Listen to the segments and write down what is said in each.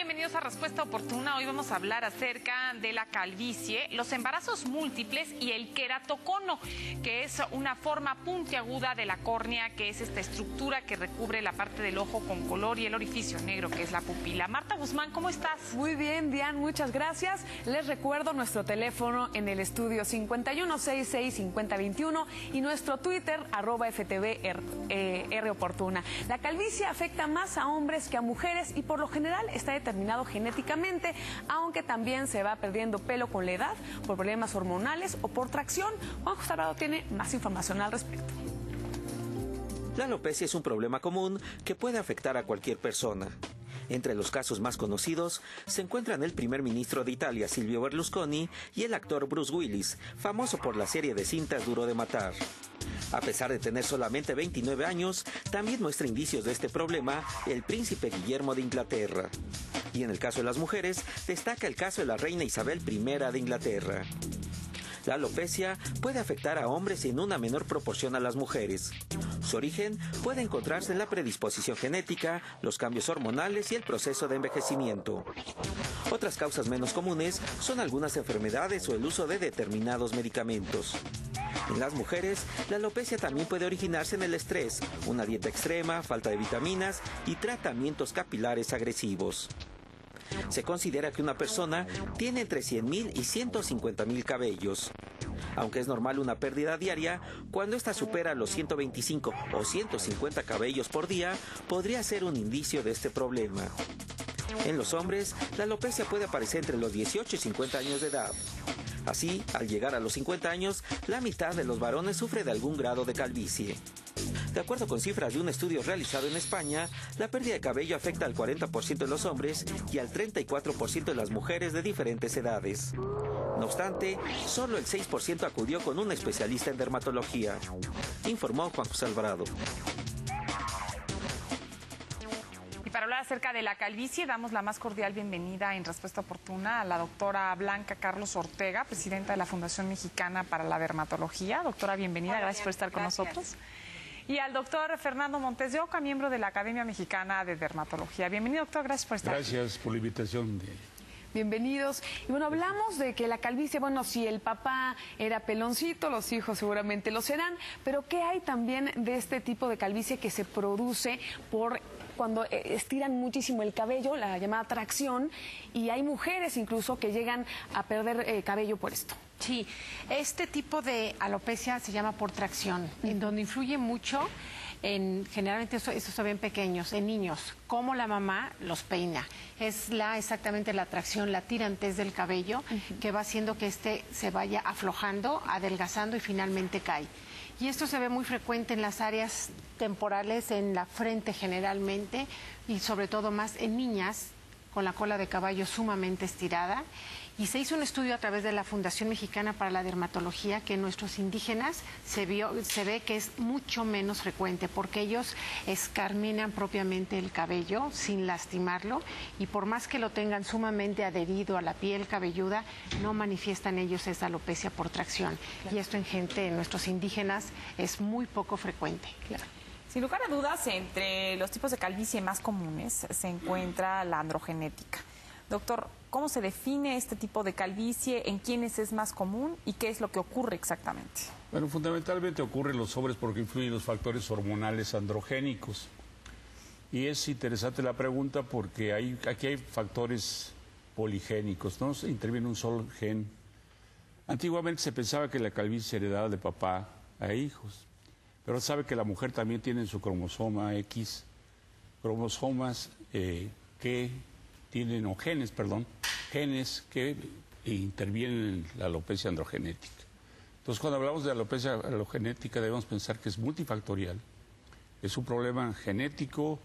Bienvenidos a Respuesta Oportuna. Hoy vamos a hablar acerca de la calvicie, los embarazos múltiples y el queratocono, que es una forma puntiaguda de la córnea, que es esta estructura que recubre la parte del ojo con color, y el orificio negro, que es la pupila. Marta Guzmán, ¿cómo estás? Muy bien, Diane, muchas gracias. Les recuerdo nuestro teléfono en el estudio 5166-5021 y nuestro Twitter, @FTV Oportuna. La calvicie afecta más a hombres que a mujeres y por lo general está determinado genéticamente, aunque también se va perdiendo pelo con la edad, por problemas hormonales o por tracción. Juan José Alvarado tiene más información al respecto. La alopecia es un problema común que puede afectar a cualquier persona. Entre los casos más conocidos se encuentran el primer ministro de Italia, Silvio Berlusconi, y el actor Bruce Willis, famoso por la serie de cintas Duro de Matar. A pesar de tener solamente 29 años, también muestra indicios de este problema el príncipe Guillermo de Inglaterra. Y en el caso de las mujeres, destaca el caso de la reina Isabel I de Inglaterra. La alopecia puede afectar a hombres y en una menor proporción a las mujeres. Su origen puede encontrarse en la predisposición genética, los cambios hormonales y el proceso de envejecimiento. Otras causas menos comunes son algunas enfermedades o el uso de determinados medicamentos. En las mujeres, la alopecia también puede originarse en el estrés, una dieta extrema, falta de vitaminas y tratamientos capilares agresivos. Se considera que una persona tiene entre 100.000 y 150.000 cabellos. Aunque es normal una pérdida diaria, cuando ésta supera los 125 o 150 cabellos por día, podría ser un indicio de este problema. En los hombres, la alopecia puede aparecer entre los 18 y 50 años de edad. Así, al llegar a los 50 años, la mitad de los varones sufre de algún grado de calvicie. De acuerdo con cifras de un estudio realizado en España, la pérdida de cabello afecta al 40% de los hombres y al 34% de las mujeres de diferentes edades. No obstante, solo el 6% acudió con un especialista en dermatología, informó Juan José Alvarado. Y para hablar acerca de la calvicie, damos la más cordial bienvenida en Respuesta Oportuna a la doctora Blanca Carlos Ortega, presidenta de la Fundación Mexicana para la Dermatología. Doctora, bienvenida, gracias por estar con nosotros. Y al doctor Fernando Montes de Oca, miembro de la Academia Mexicana de Dermatología. Bienvenido, doctor, gracias por estar aquí. Gracias por la invitación. Bienvenidos. Y bueno, hablamos de que la calvicie, bueno, si el papá era peloncito, los hijos seguramente lo serán, pero ¿qué hay también de este tipo de calvicie que se produce por cuando estiran muchísimo el cabello, la llamada tracción, y hay mujeres incluso que llegan a perder cabello por esto? Sí, este tipo de alopecia se llama por tracción, en donde influye mucho, generalmente estos se ven pequeños, en niños, como la mamá los peina. Es exactamente la tracción, la tirantez del cabello, que va haciendo que este se vaya aflojando, adelgazando y finalmente cae. Y esto se ve muy frecuente en las áreas temporales, en la frente generalmente, y sobre todo más en niñas, con la cola de caballo sumamente estirada. Y se hizo un estudio a través de la Fundación Mexicana para la Dermatología que en nuestros indígenas se ve que es mucho menos frecuente porque ellos escarminan propiamente el cabello sin lastimarlo y por más que lo tengan sumamente adherido a la piel cabelluda, no manifiestan ellos esa alopecia por tracción. Claro. Y esto en nuestros indígenas es muy poco frecuente. Claro. Sin lugar a dudas, entre los tipos de calvicie más comunes se encuentra la androgenética. Doctor, ¿cómo se define este tipo de calvicie? ¿En quiénes es más común? ¿Y qué es lo que ocurre exactamente? Bueno, fundamentalmente ocurre en los hombres porque influyen los factores hormonales androgénicos. Y es interesante la pregunta porque aquí hay factores poligénicos, ¿no? Interviene un solo gen. Antiguamente se pensaba que la calvicie se heredaba de papá a hijos. Pero sabe que la mujer también tiene en su cromosoma X cromosomas que tienen, o genes, genes que intervienen en la alopecia androgenética. Entonces, cuando hablamos de alopecia androgenética debemos pensar que es multifactorial. Es un problema genético,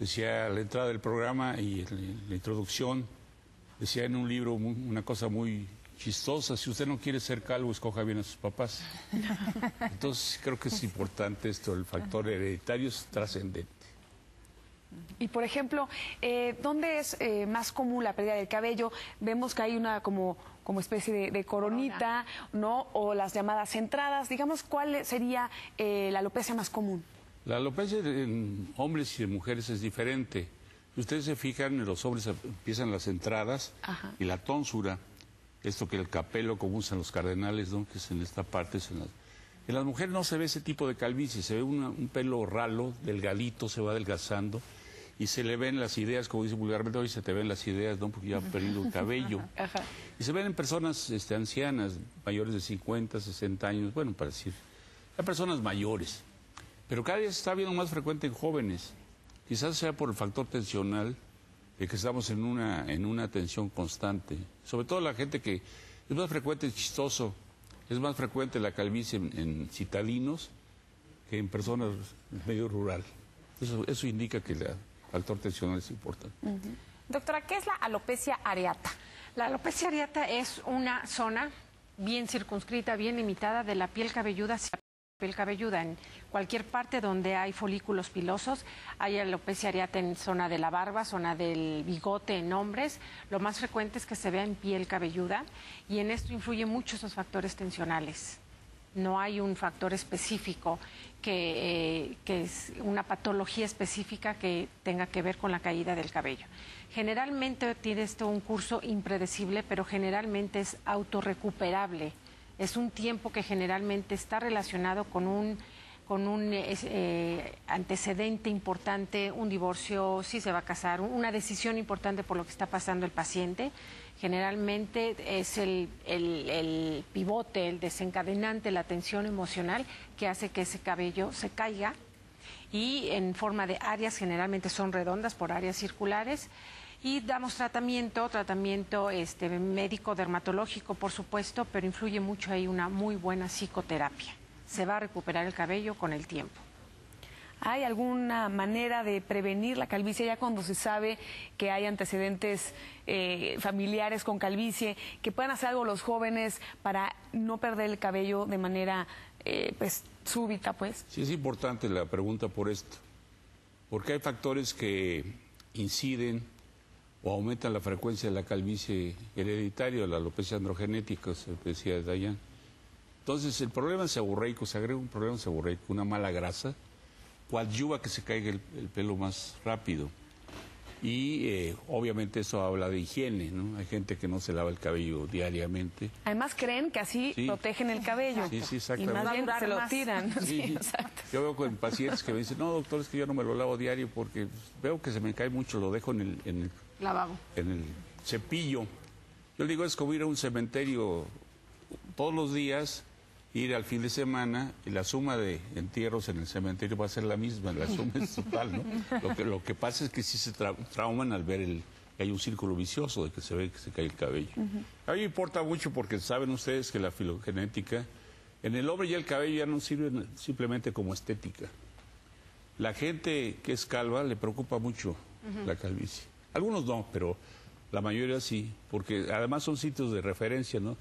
decía a la entrada del programa y en la introducción, decía en un libro una cosa muy chistosa: si usted no quiere ser calvo, escoja bien a sus papás. Entonces creo que es importante esto, el factor hereditario es trascendente. Y por ejemplo, ¿dónde es más común la pérdida del cabello? Vemos que hay una como especie de coronita, ¿no? O las llamadas entradas. Digamos, ¿cuál sería la alopecia más común? La alopecia en hombres y en mujeres es diferente. Si ustedes se fijan, en los hombres empiezan las entradas y la tonsura, esto que el capelo, como usan los cardenales, ¿no? Que es en esta parte. En las mujeres no se ve ese tipo de calvicie, se ve un pelo ralo, delgadito, se va adelgazando y se le ven las ideas, como dice vulgarmente, hoy se te ven las ideas, ¿no? Porque ya han perdido el cabello. Y se ven en personas ancianas, mayores de 50, 60 años, bueno, para decir, hay personas mayores. Pero cada día se está viendo más frecuente en jóvenes. Quizás sea por el factor tensional, de que estamos en una tensión constante. Sobre todo la gente que es más frecuente, es chistoso, es más frecuente la calvicie en citadinos que en personas del medio rural. Eso indica que el factor tensional es importante. Doctora, ¿qué es la alopecia areata? La alopecia areata es una zona bien circunscrita, bien limitada de la piel cabelluda hacia la piel cabelluda. En cualquier parte donde hay folículos pilosos, hay alopecia areata en zona de la barba, zona del bigote en hombres. Lo más frecuente es que se vea en piel cabelluda y en esto influyen muchos los factores tensionales. No hay un factor específico que es una patología específica que tenga que ver con la caída del cabello. Generalmente tiene esto un curso impredecible, pero generalmente es autorrecuperable. Es un tiempo que generalmente está relacionado con un antecedente importante, un divorcio, si se va a casar, una decisión importante por lo que está pasando el paciente. Generalmente es el pivote, el desencadenante, la tensión emocional que hace que ese cabello se caiga y en forma de áreas, generalmente son redondas por áreas circulares. Y damos tratamiento médico, dermatológico, por supuesto, pero influye mucho ahí una muy buena psicoterapia. Se va a recuperar el cabello con el tiempo. ¿Hay alguna manera de prevenir la calvicie ya cuando se sabe que hay antecedentes familiares con calvicie, que puedan hacer algo los jóvenes para no perder el cabello de manera súbita, pues? Sí, es importante la pregunta por esto, porque hay factores que inciden o aumentan la frecuencia de la calvicie hereditaria, la alopecia androgenética, se decía Dayan. Entonces, el problema seborreico, se agrega un problema seborreico, una mala grasa, coadyuva que se caiga el pelo más rápido. Y obviamente eso habla de higiene, ¿no? Hay gente que no se lava el cabello diariamente. Además creen que así protegen el cabello. Sí, sí, exactamente. Y más bien se lo tiran. Sí, exacto. Yo veo con pacientes que me dicen, no, doctor, es que yo no me lo lavo diario porque veo que se me cae mucho, lo dejo en el lavabo, en el cepillo. Yo digo, es como ir a un cementerio todos los días, ir al fin de semana, y la suma de entierros en el cementerio va a ser la misma, la suma es total, ¿no? Lo que pasa es que sí se trauman al ver que hay un círculo vicioso de que se ve que se cae el cabello. A mí me importa mucho porque saben ustedes que la filogenética, en el hombre ya el cabello ya no sirve simplemente como estética. La gente que es calva le preocupa mucho la calvicie. Algunos no, pero la mayoría sí, porque además son sitios de referencia, ¿no?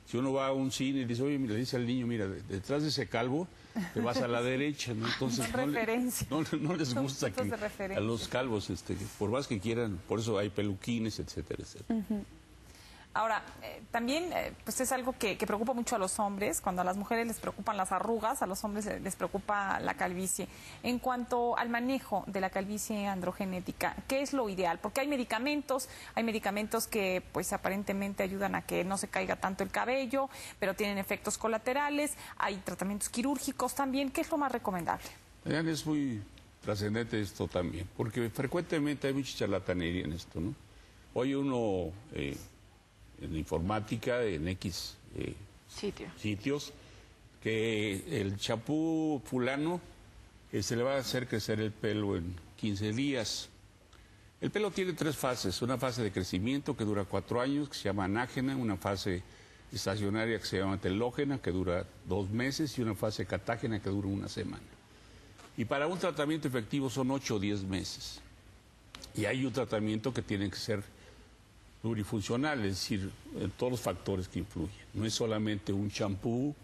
Si uno va a un cine y dice, oye, le dice al niño, mira, detrás de ese calvo te vas a la derecha, ¿no? Entonces no les gusta a los calvos, por más que quieran, por eso hay peluquines, etcétera, etcétera. Ahora, también pues es algo que preocupa mucho a los hombres. Cuando a las mujeres les preocupan las arrugas, a los hombres les preocupa la calvicie. En cuanto al manejo de la calvicie androgenética, ¿qué es lo ideal? Porque hay medicamentos que pues aparentemente ayudan a que no se caiga tanto el cabello, pero tienen efectos colaterales. Hay tratamientos quirúrgicos también. ¿Qué es lo más recomendable? Es muy trascendente esto también, porque frecuentemente hay mucha charlatanería en esto, ¿no? Hoy uno... en informática, en X sitios, que el champú fulano se le va a hacer crecer el pelo en 15 días. El pelo tiene 3 fases, una fase de crecimiento que dura 4 años, que se llama anágena, una fase estacionaria que se llama telógena, que dura 2 meses, y una fase catágena que dura 1 semana. Y para un tratamiento efectivo son 8 o 10 meses. Y hay un tratamiento que tiene que ser plurifuncional, es decir, todos los factores que influyen. No es solamente un champú,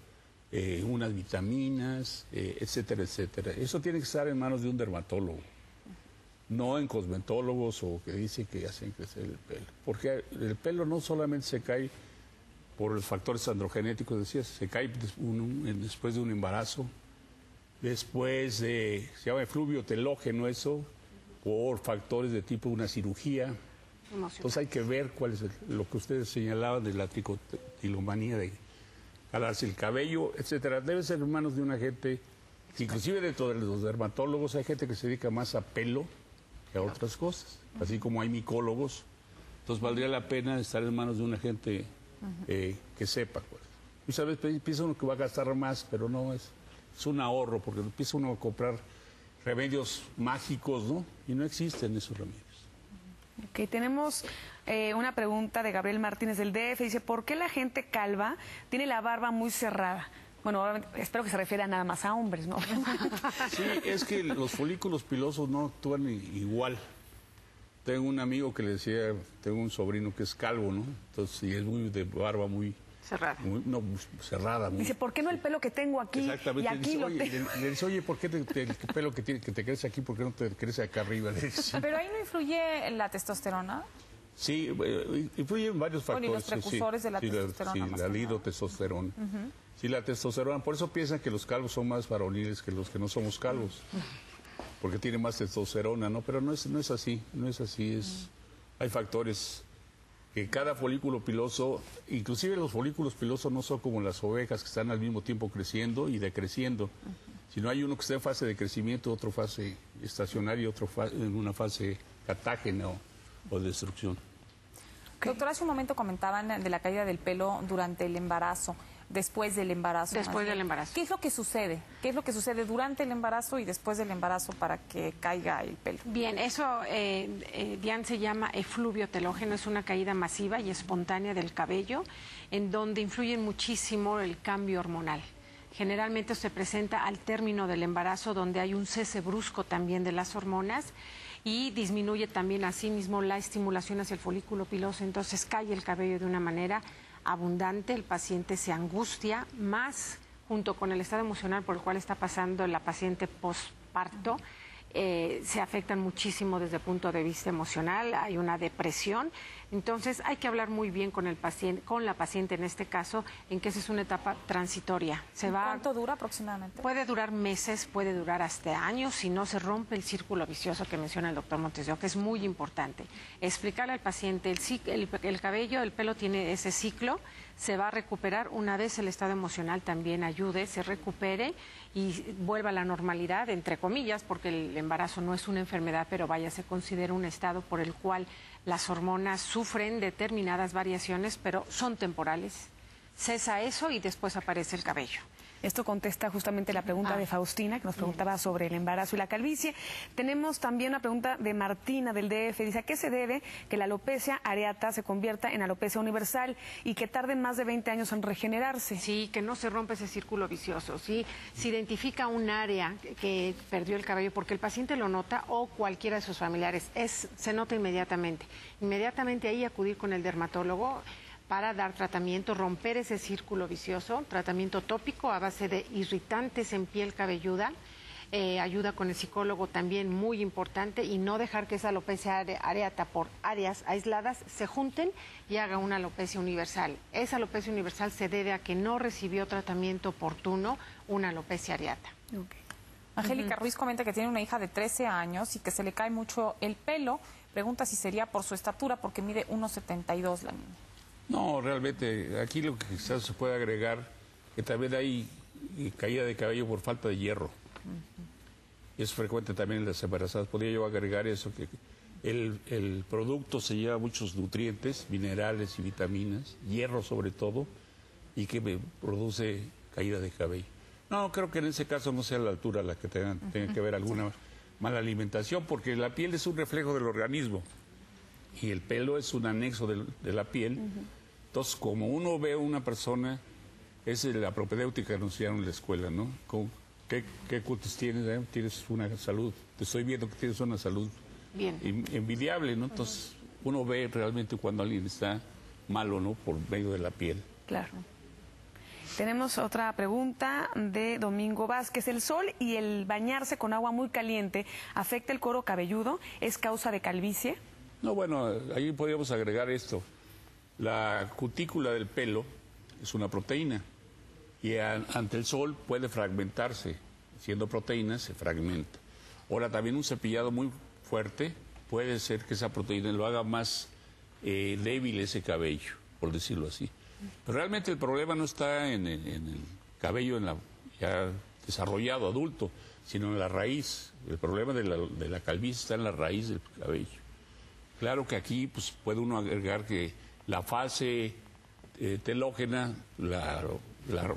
unas vitaminas, etcétera, etcétera. Eso tiene que estar en manos de un dermatólogo, no en cosmetólogos o que dicen que hacen crecer el pelo. Porque el pelo no solamente se cae por los factores androgenéticos, decías, se cae después de un embarazo, después se llama efluvio telógeno eso, por factores de tipo una cirugía. Entonces hay que ver cuál es lo que ustedes señalaban de la tricotilomanía, de jalarse el cabello, etcétera. Debe ser en manos de una gente, inclusive dentro de los dermatólogos hay gente que se dedica más a pelo que a otras cosas, así como hay micólogos. Entonces valdría la pena estar en manos de una gente que sepa. Pues. Muchas veces piensa uno que va a gastar más, pero no, es un ahorro, porque empieza uno a comprar remedios mágicos, ¿no? Y no existen esos remedios. Ok, tenemos una pregunta de Gabriel Martínez del DF. Dice, ¿por qué la gente calva tiene la barba muy cerrada? Bueno, espero que se refiera nada más a hombres, ¿no? Sí, es que los folículos pilosos no actúan igual. Tengo un amigo que le decía, tengo un sobrino que es calvo, ¿no? Entonces, y es muy de barba muy... Cerrada. Cerrada. Dice, ¿por qué no el pelo que tengo aquí y aquí lo tengo? Le dice, oye, ¿por qué el pelo que te crece aquí, por qué no te crece acá arriba? Pero ahí no influye la testosterona. Sí, influyen varios factores. Bueno, y los precursores de la testosterona. Sí, la lidotestosterona. Sí, la testosterona. Por eso piensan que los calvos son más varoniles que los que no somos calvos. Porque tienen más testosterona, ¿no? Pero no es así, no es así. Hay factores que cada folículo piloso, inclusive los folículos pilosos no son como las ovejas que están al mismo tiempo creciendo y decreciendo, sino hay uno que está en fase de crecimiento, otro fase estacionaria, otro en una fase catágena o de destrucción. Doctora, hace un momento comentaban de la caída del pelo durante el embarazo, después del embarazo. Después del embarazo. ¿Qué es lo que sucede? ¿Qué es lo que sucede durante el embarazo y después del embarazo para que caiga el pelo? Bien, eso, Diane, se llama efluvio telógeno, es una caída masiva y espontánea del cabello, en donde influye muchísimo el cambio hormonal. Generalmente se presenta al término del embarazo, donde hay un cese brusco también de las hormonas, y disminuye también asimismo la estimulación hacia el folículo piloso, entonces cae el cabello de una manera abundante, el paciente se angustia, más junto con el estado emocional por el cual está pasando la paciente postparto, se afectan muchísimo desde el punto de vista emocional, hay una depresión, entonces hay que hablar muy bien con el paciente, con la paciente en este caso, en que esa es una etapa transitoria. ¿Cuánto dura aproximadamente? Puede durar meses, puede durar hasta años, si no se rompe el círculo vicioso que menciona el doctor Montes de Oca, que es muy importante. Explicarle al paciente, el cabello, el pelo tiene ese ciclo, se va a recuperar una vez el estado emocional también ayude, se recupere y vuelva a la normalidad, entre comillas, porque el embarazo no es una enfermedad, pero vaya, se considera un estado por el cual las hormonas sufren determinadas variaciones, pero son temporales. Cesa eso y después aparece el cabello. Esto contesta justamente la pregunta de Faustina, que nos preguntaba sobre el embarazo y la calvicie. Tenemos también una pregunta de Martina, del DF. Dice, ¿a qué se debe que la alopecia areata se convierta en alopecia universal y que tarden más de 20 años en regenerarse? Sí, que no se rompe ese círculo vicioso. ¿Sí? Se identifica un área que perdió el cabello porque el paciente lo nota o cualquiera de sus familiares. Se nota inmediatamente. Inmediatamente ahí acudir con el dermatólogo para dar tratamiento, romper ese círculo vicioso, tratamiento tópico a base de irritantes en piel cabelluda, ayuda con el psicólogo también muy importante y no dejar que esa alopecia areata por áreas aisladas se junten y haga una alopecia universal. Esa alopecia universal se debe a que no recibió tratamiento oportuno, una alopecia areata. Okay. Angélica Ruiz comenta que tiene una hija de 13 años y que se le cae mucho el pelo. Pregunta si sería por su estatura, porque mide 1,72 la niña. No, realmente, aquí lo que quizás se puede agregar, que también hay caída de cabello por falta de hierro. Y es frecuente también en las embarazadas. Podría yo agregar eso, que el producto se lleva muchos nutrientes, minerales y vitaminas, hierro sobre todo, y que produce caída de cabello. No, creo que en ese caso no sea la altura la que tenga que ver alguna mala alimentación, porque la piel es un reflejo del organismo y el pelo es un anexo de la piel. Entonces, como uno ve a una persona, es la propedéutica que nos enseñaron en la escuela, ¿no? ¿Qué cutis tienes? Tienes una salud. Te estoy viendo que tienes una salud bien envidiable, ¿no? Entonces, uno ve realmente cuando alguien está malo, ¿no? Por medio de la piel. Claro. Tenemos otra pregunta de Domingo Vázquez. ¿El sol y el bañarse con agua muy caliente afecta el cuero cabelludo? ¿Es causa de calvicie? No, bueno, ahí podríamos agregar esto. La cutícula del pelo es una proteína y ante el sol puede fragmentarse. Siendo proteína, se fragmenta. Ahora, también un cepillado muy fuerte, puede ser que esa proteína lo haga más débil ese cabello, por decirlo así. Pero realmente el problema no está en el cabello ya desarrollado, adulto, sino en la raíz. El problema de la calvicie está en la raíz del cabello. Claro que aquí pues, puede uno agregar que la fase telógena la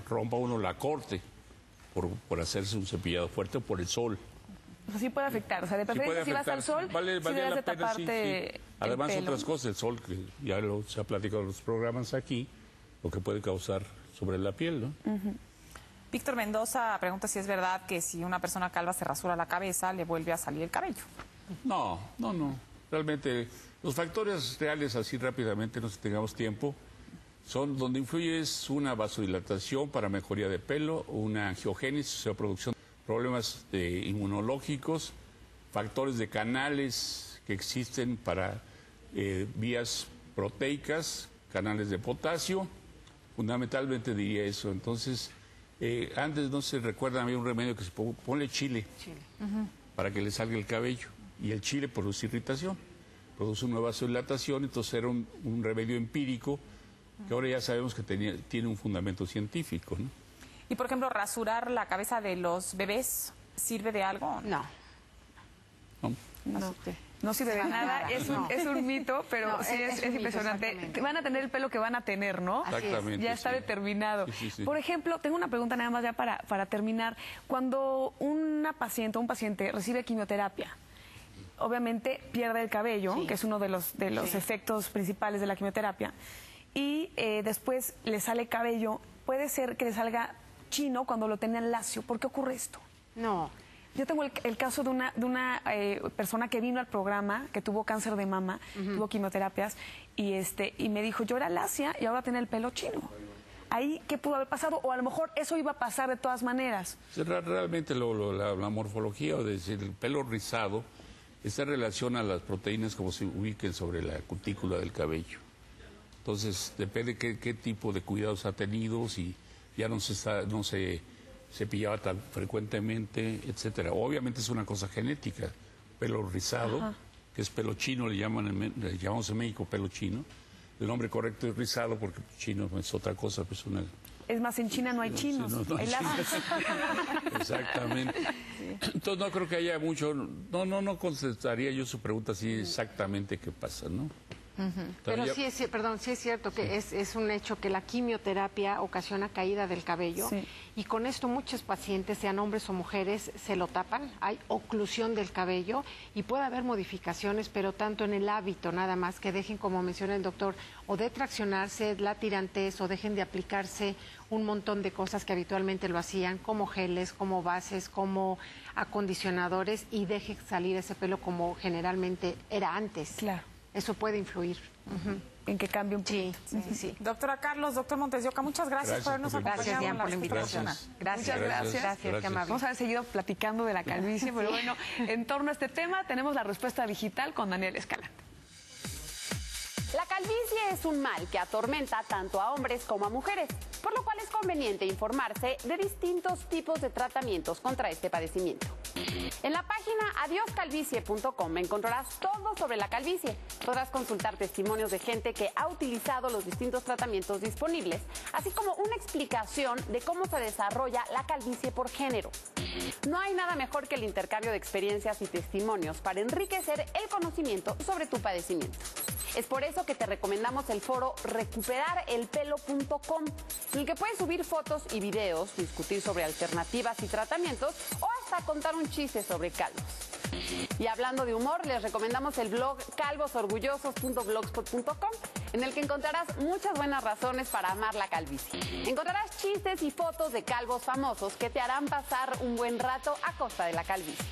rompa uno, la corte, por hacerse un cepillado fuerte o por el sol. Sí puede afectar, o sea, de preferencia si vas al sol, vale sí debes la de pena, taparte sí. Además, el pelo. otras cosas, el sol, que ya se ha platicado en los programas aquí, lo que puede causar sobre la piel, ¿no? Víctor Mendoza pregunta si es verdad que si una persona calva se rasura la cabeza, le vuelve a salir el cabello. No. Realmente, los factores reales, así rápidamente, no sé si tengamos tiempo, son donde influye es una vasodilatación para mejoría de pelo, una angiogénesis, o sea, producción de problemas inmunológicos, factores de canales que existen para vías proteicas, canales de potasio, fundamentalmente diría eso. Entonces, antes no se recuerda, había un remedio que se ponle chile. Para que le salga el cabello. Y el chile produce irritación, produce una vasodilatación, entonces era un remedio empírico que ahora ya sabemos que tiene un fundamento científico, ¿no? Y, por ejemplo, rasurar la cabeza de los bebés, ¿sirve de algo? No. No sirve de nada, es un mito, pero No, sí es un mito, impresionante. exactamente. Van a tener el pelo que van a tener, ¿no? Exactamente. Ya está sí. determinado. Sí. Por ejemplo, tengo una pregunta nada más ya para terminar. Cuando un paciente recibe quimioterapia, obviamente pierde el cabello, Sí. que es uno de los efectos principales de la quimioterapia, y después le sale cabello. Puede ser que le salga chino cuando lo tenían lacio. ¿Por qué ocurre esto? No. Yo tengo el caso de una persona que vino al programa, que tuvo cáncer de mama, tuvo quimioterapias, y me dijo, yo era lacia y ahora tenía el pelo chino. ¿Ahí qué pudo haber pasado? O a lo mejor eso iba a pasar de todas maneras. Realmente la morfología, o decir, el pelo rizado, está en relación a las proteínas como se ubiquen sobre la cutícula del cabello. Entonces, depende qué tipo de cuidados ha tenido, si ya no se cepillaba tan frecuentemente, etcétera. Obviamente es una cosa genética, pelo rizado, que es pelo chino, le llamamos en México pelo chino. El nombre correcto es rizado porque chino no es otra cosa, pues Es más, en China no hay chinos, no hay hay lacios. Exactamente. Entonces no creo que haya mucho, no contestaría yo su pregunta así exactamente qué pasa, ¿no? Pero sí es cierto que es un hecho que la quimioterapia ocasiona caída del cabello, Sí. y con esto muchos pacientes, sean hombres o mujeres, se lo tapan, hay oclusión del cabello y puede haber modificaciones, pero tanto en el hábito nada más, que dejen, como menciona el doctor, o de traccionarse, la tirantez, o dejen de aplicarse un montón de cosas que habitualmente lo hacían, como geles, como bases, como acondicionadores, y dejen salir ese pelo como generalmente era antes. Claro. Eso puede influir. En que cambie un poquito. Sí. Doctora Carlos, doctor Montes de Oca, muchas gracias por habernos acompañado. Gracias, Diana, por la respuesta invitación. profesional. Muchas gracias. Gracias, qué amable. Vamos a haber seguido platicando de la calvicie, pero bueno, en torno a este tema tenemos la respuesta digital con Daniel Escalante. La calvicie es un mal que atormenta tanto a hombres como a mujeres, por lo cual es conveniente informarse de distintos tipos de tratamientos contra este padecimiento. En la página adioscalvicie.com encontrarás todo sobre la calvicie. Podrás consultar testimonios de gente que ha utilizado los distintos tratamientos disponibles, así como una explicación de cómo se desarrolla la calvicie por género. No hay nada mejor que el intercambio de experiencias y testimonios para enriquecer el conocimiento sobre tu padecimiento. Es por eso que te recomendamos el foro recuperarelpelo.com, en el que puedes subir fotos y videos, discutir sobre alternativas y tratamientos, o hasta contar un chiste sobre calvos. Y hablando de humor, les recomendamos el blog calvosorgullosos.blogspot.com, en el que encontrarás muchas buenas razones para amar la calvicie. Encontrarás chistes y fotos de calvos famosos que te harán pasar un buen rato a costa de la calvicie.